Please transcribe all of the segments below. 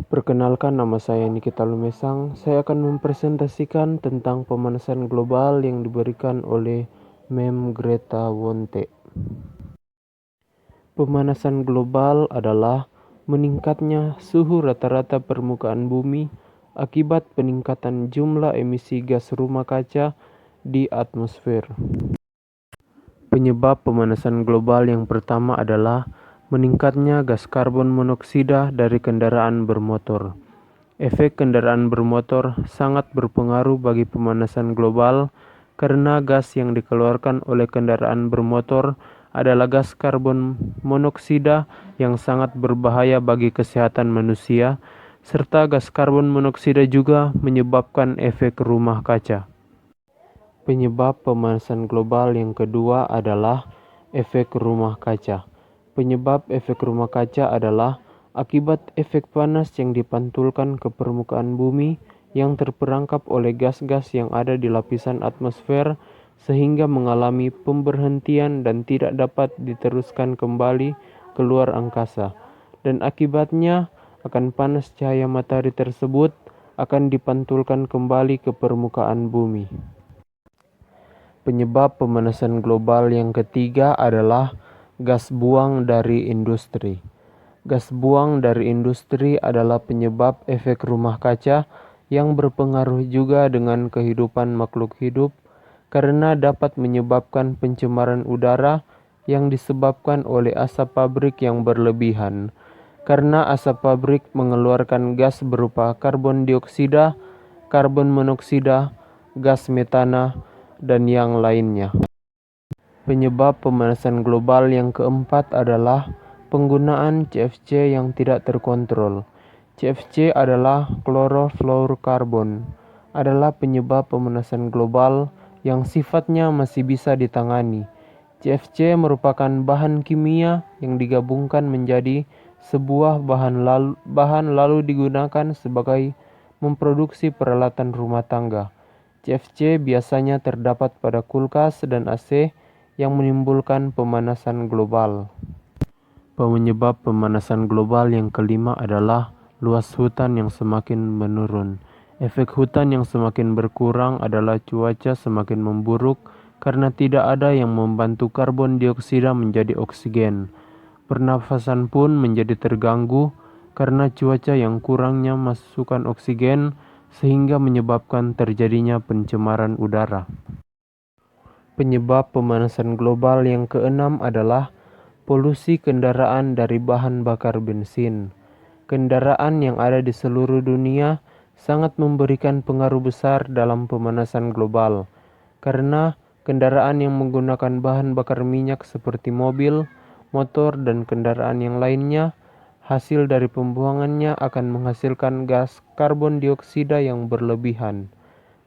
Perkenalkan, nama saya Nikita Lumesang. Saya akan mempresentasikan tentang pemanasan global yang diberikan oleh Mem Greta Wonte. Pemanasan global adalah meningkatnya suhu rata-rata permukaan bumi akibat peningkatan jumlah emisi gas rumah kaca di atmosfer. Penyebab pemanasan global yang pertama adalah meningkatnya gas karbon monoksida dari kendaraan bermotor. Efek kendaraan bermotor sangat berpengaruh bagi pemanasan global karena gas yang dikeluarkan oleh kendaraan bermotor adalah gas karbon monoksida yang sangat berbahaya bagi kesehatan manusia, serta gas karbon monoksida juga menyebabkan efek rumah kaca. Penyebab pemanasan global yang kedua adalah efek rumah kaca. Penyebab efek rumah kaca adalah akibat efek panas yang dipantulkan ke permukaan bumi yang terperangkap oleh gas-gas yang ada di lapisan atmosfer sehingga mengalami pemberhentian dan tidak dapat diteruskan kembali keluar angkasa. Dan akibatnya akan panas cahaya matahari tersebut akan dipantulkan kembali ke permukaan bumi. Penyebab pemanasan global yang ketiga adalah gas buang dari industri. Gas buang dari industri adalah penyebab efek rumah kaca yang berpengaruh juga dengan kehidupan makhluk hidup karena dapat menyebabkan pencemaran udara yang disebabkan oleh asap pabrik yang berlebihan. Karena asap pabrik mengeluarkan gas berupa karbon dioksida, karbon monoksida, gas metana, dan yang lainnya. Penyebab pemanasan global yang keempat adalah penggunaan CFC yang tidak terkontrol. CFC adalah chlorofluorokarbon, adalah penyebab pemanasan global yang sifatnya masih bisa ditangani. CFC merupakan bahan kimia yang digabungkan menjadi sebuah bahan lalu digunakan sebagai memproduksi peralatan rumah tangga. CFC biasanya terdapat pada kulkas dan AC yang menimbulkan pemanasan global. Penyebab pemanasan global yang kelima adalah luas hutan yang semakin menurun. Efek hutan yang semakin berkurang adalah cuaca semakin memburuk karena tidak ada yang membantu karbon dioksida menjadi oksigen. Pernafasan pun menjadi terganggu karena cuaca yang kurangnya masukan oksigen sehingga menyebabkan terjadinya pencemaran udara. Penyebab pemanasan global yang keenam adalah polusi kendaraan dari bahan bakar bensin. Kendaraan yang ada di seluruh dunia sangat memberikan pengaruh besar dalam pemanasan global, karena kendaraan yang menggunakan bahan bakar minyak seperti mobil, motor, dan kendaraan yang lainnya, hasil dari pembuangannya akan menghasilkan gas karbon dioksida yang berlebihan.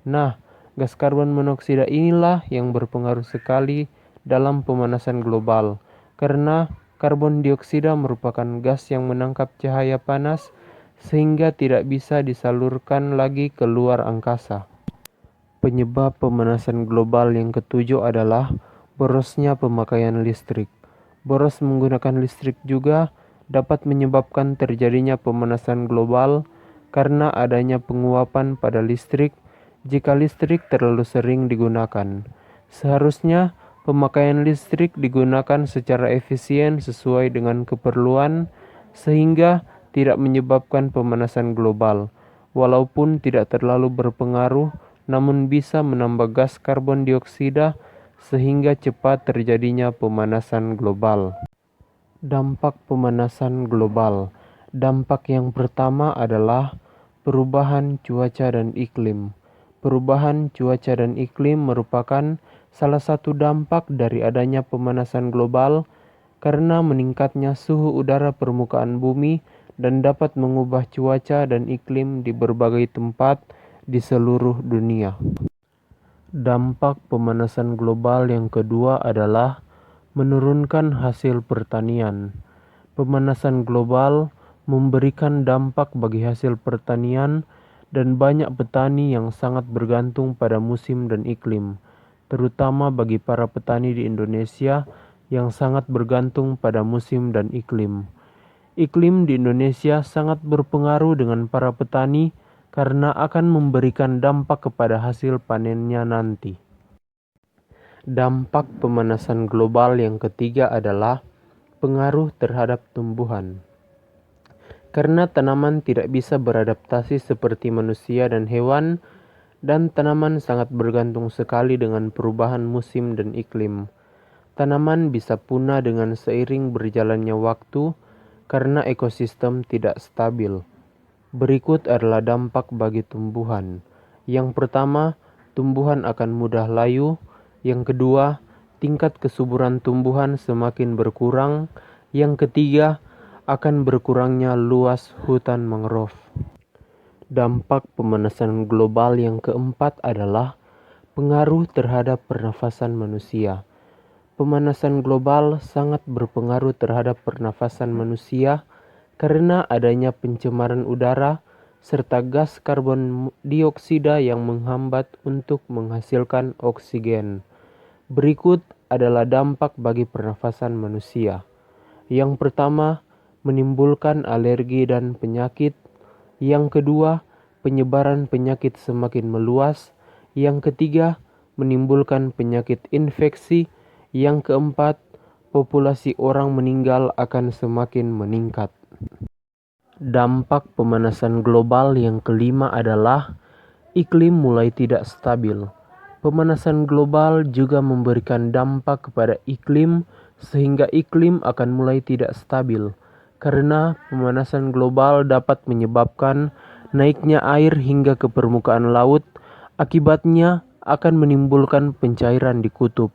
Nah, gas karbon monoksida inilah yang berpengaruh sekali dalam pemanasan global, karena karbon dioksida merupakan gas yang menangkap cahaya panas sehingga tidak bisa disalurkan lagi ke luar angkasa. Penyebab pemanasan global yang ketujuh adalah borosnya pemakaian listrik. Boros menggunakan listrik juga dapat menyebabkan terjadinya pemanasan global karena adanya penguapan pada listrik jika listrik terlalu sering digunakan. Seharusnya pemakaian listrik digunakan secara efisien sesuai dengan keperluan sehingga tidak menyebabkan pemanasan global. Walaupun tidak terlalu berpengaruh, namun bisa menambah gas karbon dioksida sehingga cepat terjadinya pemanasan global. Dampak pemanasan global. Dampak yang pertama adalah perubahan cuaca dan iklim. Perubahan cuaca dan iklim merupakan salah satu dampak dari adanya pemanasan global karena meningkatnya suhu udara permukaan bumi dan dapat mengubah cuaca dan iklim di berbagai tempat di seluruh dunia. Dampak pemanasan global yang kedua adalah menurunkan hasil pertanian. Pemanasan global memberikan dampak bagi hasil pertanian dan banyak petani yang sangat bergantung pada musim dan iklim, terutama bagi para petani di Indonesia yang sangat bergantung pada musim dan iklim. Iklim di Indonesia sangat berpengaruh dengan para petani karena akan memberikan dampak kepada hasil panennya nanti. Dampak pemanasan global yang ketiga adalah pengaruh terhadap tumbuhan. Karena tanaman tidak bisa beradaptasi seperti manusia dan hewan, dan tanaman sangat bergantung sekali dengan perubahan musim dan iklim. Tanaman bisa punah dengan seiring berjalannya waktu karena ekosistem tidak stabil. Berikut adalah dampak bagi tumbuhan. Yang pertama, tumbuhan akan mudah layu. Yang kedua, tingkat kesuburan tumbuhan semakin berkurang. Yang ketiga, akan berkurangnya luas hutan mangrove. Dampak pemanasan global yang keempat adalah pengaruh terhadap pernafasan manusia. Pemanasan global sangat berpengaruh terhadap pernafasan manusia karena adanya pencemaran udara serta gas karbon dioksida yang menghambat untuk menghasilkan oksigen. Berikut adalah dampak bagi pernafasan manusia. Yang pertama, menimbulkan alergi dan penyakit. Yang kedua, penyebaran penyakit semakin meluas. Yang ketiga, menimbulkan penyakit infeksi. Yang keempat, populasi orang meninggal akan semakin meningkat. Dampak pemanasan global yang kelima adalah iklim mulai tidak stabil. Pemanasan global juga memberikan dampak kepada iklim sehingga iklim akan mulai tidak stabil. Karena pemanasan global dapat menyebabkan naiknya air hingga ke permukaan laut, akibatnya akan menimbulkan pencairan di kutub,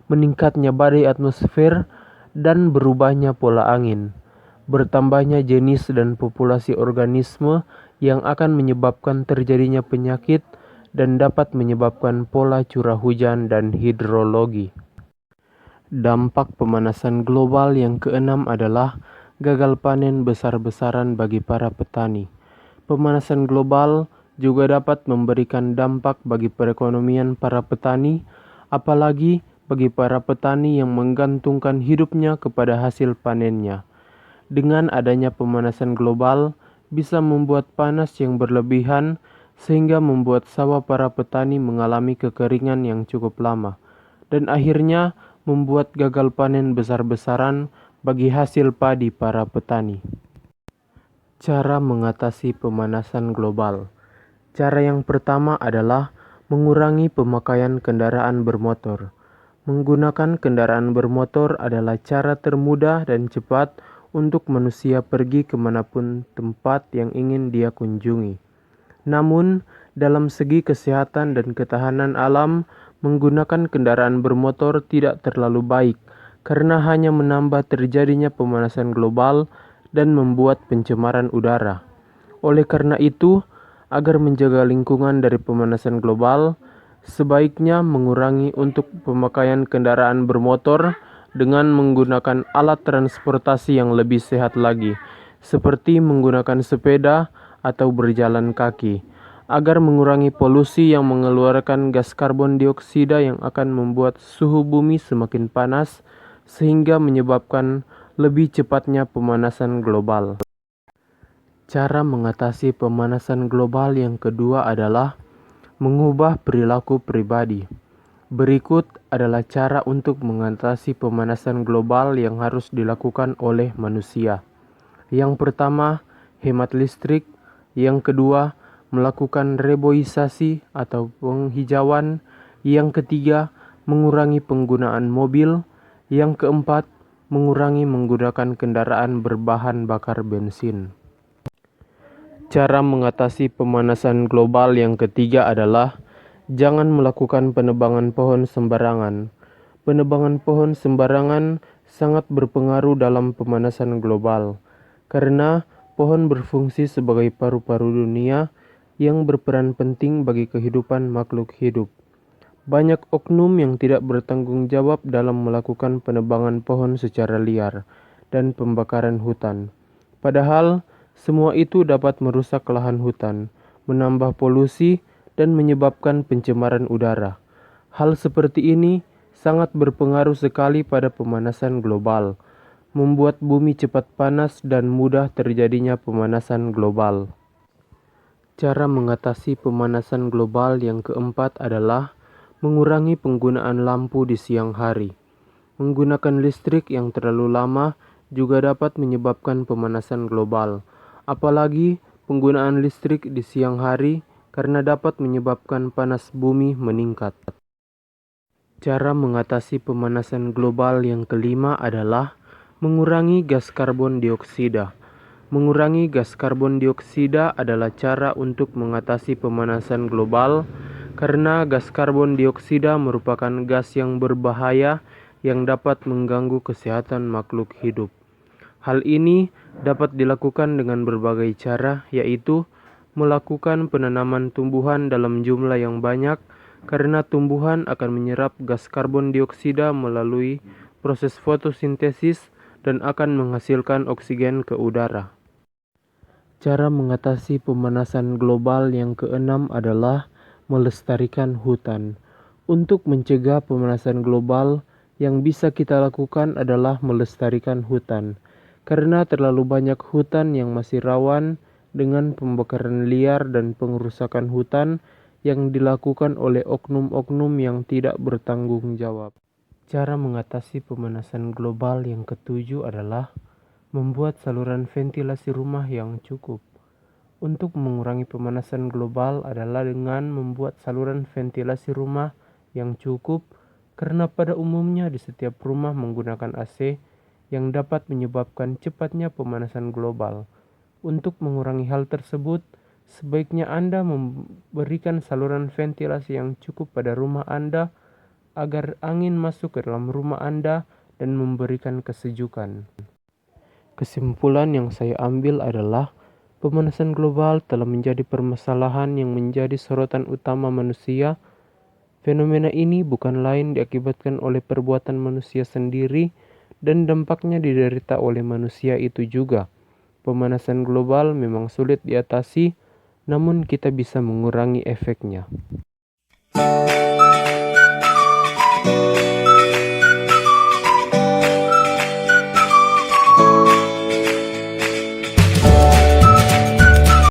meningkatnya badai atmosfer, dan berubahnya pola angin. Bertambahnya jenis dan populasi organisme yang akan menyebabkan terjadinya penyakit dan dapat menyebabkan pola curah hujan dan hidrologi. Dampak pemanasan global yang keenam adalah gagal panen besar-besaran bagi para petani. Pemanasan global juga dapat memberikan dampak bagi perekonomian para petani, apalagi bagi para petani yang menggantungkan hidupnya kepada hasil panennya. Dengan adanya pemanasan global, bisa membuat panas yang berlebihan sehingga membuat sawah para petani mengalami kekeringan yang cukup lama, dan akhirnya membuat gagal panen besar-besaran bagi hasil padi para petani. Cara mengatasi pemanasan global. Cara yang pertama adalah mengurangi pemakaian kendaraan bermotor. Menggunakan kendaraan bermotor adalah cara termudah dan cepat untuk manusia pergi kemanapun tempat yang ingin dia kunjungi. Namun, dalam segi kesehatan dan ketahanan alam, menggunakan kendaraan bermotor tidak terlalu baik karena hanya menambah terjadinya pemanasan global dan membuat pencemaran udara. Oleh karena itu, agar menjaga lingkungan dari pemanasan global, sebaiknya mengurangi untuk pemakaian kendaraan bermotor dengan menggunakan alat transportasi yang lebih sehat lagi, seperti menggunakan sepeda atau berjalan kaki, agar mengurangi polusi yang mengeluarkan gas karbon dioksida yang akan membuat suhu bumi semakin panas, sehingga menyebabkan lebih cepatnya pemanasan global. Cara mengatasi pemanasan global yang kedua adalah mengubah perilaku pribadi. Berikut adalah cara untuk mengatasi pemanasan global yang harus dilakukan oleh manusia. Yang pertama, hemat listrik. Yang kedua, melakukan reboisasi atau penghijauan. Yang ketiga, mengurangi penggunaan mobil. Yang keempat, mengurangi menggunakan kendaraan berbahan bakar bensin. Cara mengatasi pemanasan global yang ketiga adalah jangan melakukan penebangan pohon sembarangan. Penebangan pohon sembarangan sangat berpengaruh dalam pemanasan global, karena pohon berfungsi sebagai paru-paru dunia yang berperan penting bagi kehidupan makhluk hidup. Banyak oknum yang tidak bertanggung jawab dalam melakukan penebangan pohon secara liar dan pembakaran hutan. Padahal, semua itu dapat merusak lahan hutan, menambah polusi, dan menyebabkan pencemaran udara. Hal seperti ini sangat berpengaruh sekali pada pemanasan global. membuat bumi cepat panas dan mudah terjadinya pemanasan global. Cara mengatasi pemanasan global yang keempat adalah mengurangi penggunaan lampu di siang hari. Menggunakan listrik yang terlalu lama juga dapat menyebabkan pemanasan global, apalagi penggunaan listrik di siang hari karena dapat menyebabkan panas bumi meningkat. Cara mengatasi pemanasan global yang kelima adalah mengurangi gas karbon dioksida. Mengurangi gas karbon dioksida adalah cara untuk mengatasi pemanasan global karena gas karbon dioksida merupakan gas yang berbahaya yang dapat mengganggu kesehatan makhluk hidup. Hal ini dapat dilakukan dengan berbagai cara, yaitu melakukan penanaman tumbuhan dalam jumlah yang banyak karena tumbuhan akan menyerap gas karbon dioksida melalui proses fotosintesis dan akan menghasilkan oksigen ke udara. Cara mengatasi pemanasan global yang keenam adalah melestarikan hutan. Untuk mencegah pemanasan global, yang bisa kita lakukan adalah melestarikan hutan. Karena terlalu banyak hutan yang masih rawan dengan pembakaran liar dan pengerusakan hutan yang dilakukan oleh oknum-oknum yang tidak bertanggung jawab. Cara mengatasi pemanasan global yang ketujuh adalah membuat saluran ventilasi rumah yang cukup. Untuk mengurangi pemanasan global adalah dengan membuat saluran ventilasi rumah yang cukup, karena pada umumnya di setiap rumah menggunakan AC yang dapat menyebabkan cepatnya pemanasan global. Untuk mengurangi hal tersebut, sebaiknya Anda memberikan saluran ventilasi yang cukup pada rumah Anda agar angin masuk ke dalam rumah Anda dan memberikan kesejukan. Kesimpulan yang saya ambil adalah pemanasan global telah menjadi permasalahan yang menjadi sorotan utama manusia. Fenomena ini bukan lain diakibatkan oleh perbuatan manusia sendiri dan dampaknya diderita oleh manusia itu juga. Pemanasan global memang sulit diatasi, namun kita bisa mengurangi efeknya.